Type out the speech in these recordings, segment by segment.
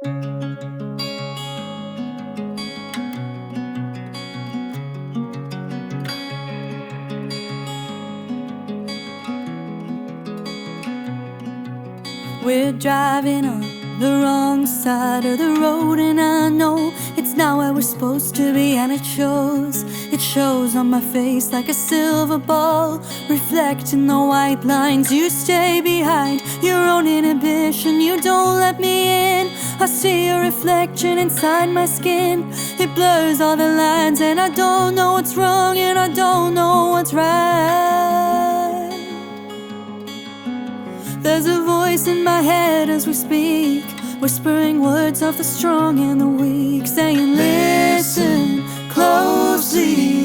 We're driving on the wrong side of the road, and I know it's not where we're supposed to be, and it shows on my face like a silver ball, reflecting the white lines. You stay behind your own inhibition, you don't let me in. I see a reflection inside my skin, it blurs all the lines, and I don't know what's wrong and I don't know what's right. There's a voice in my head as we speak, whispering words of the strong and the weak, saying listen closely.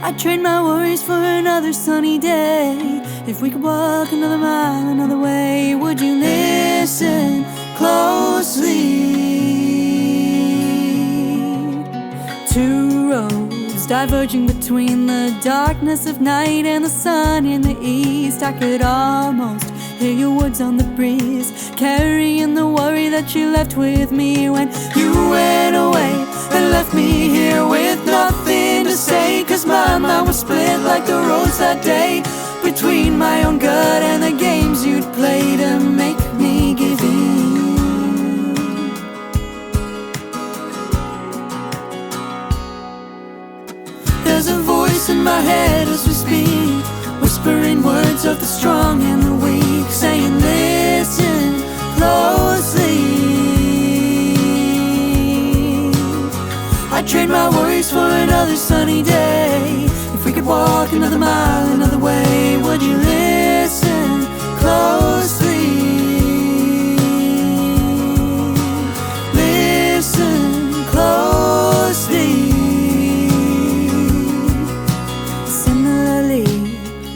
I trade my worries for another sunny day. If we could walk another mile another way, would you listen closely? Two roads diverging between the darkness of night and the sun in the east. I could almost hear your words on the breeze, carrying the worry that you left with me when you went away and left me here with nothing to say. Cause my mind was split like the roads that day, between my own gut and the games you'd play to make me give in. There's a voice in my head as we speak, whispering words of the strong and the weak, saying listen closely. I trade my worries for another sunny day. If we could walk another mile another way, would you listen closely? Listen closely.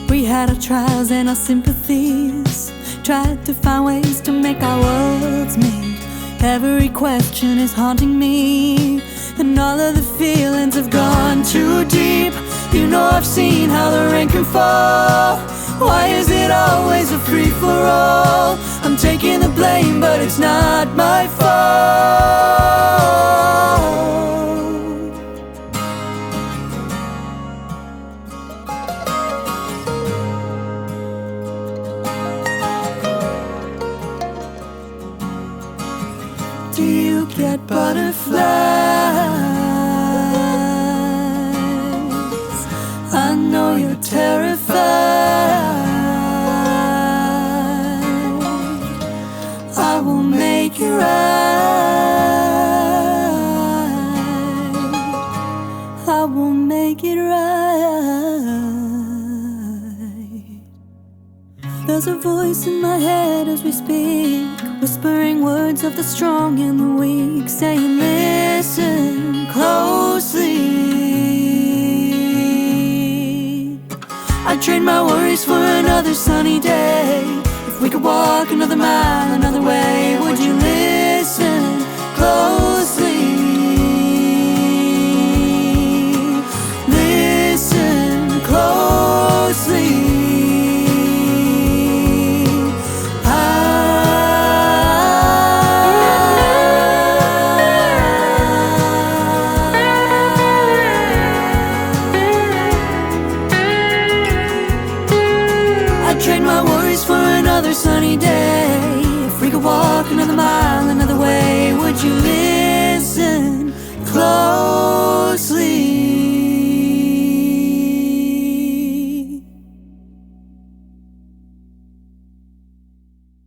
We had our trials and our sympathies, tried to find ways to make our worlds meet. Every question is haunting me, and all of the feelings have gone too deep. You know I've seen how the rain can fall. Why is it always a free-for-all? I'm taking the blame, but it's not my fault. Do you get butterflies? I know you're terrified. I will make it right. I will make it right. There's a voice in my head as we speak, whispering words of the strong and the weak, saying listen closely. I trade my worries for another sunny day. If we could walk another mile another way, would you listen closely? Listen closely. Trade my worries for another sunny day. If we could walk another mile another way, would you live?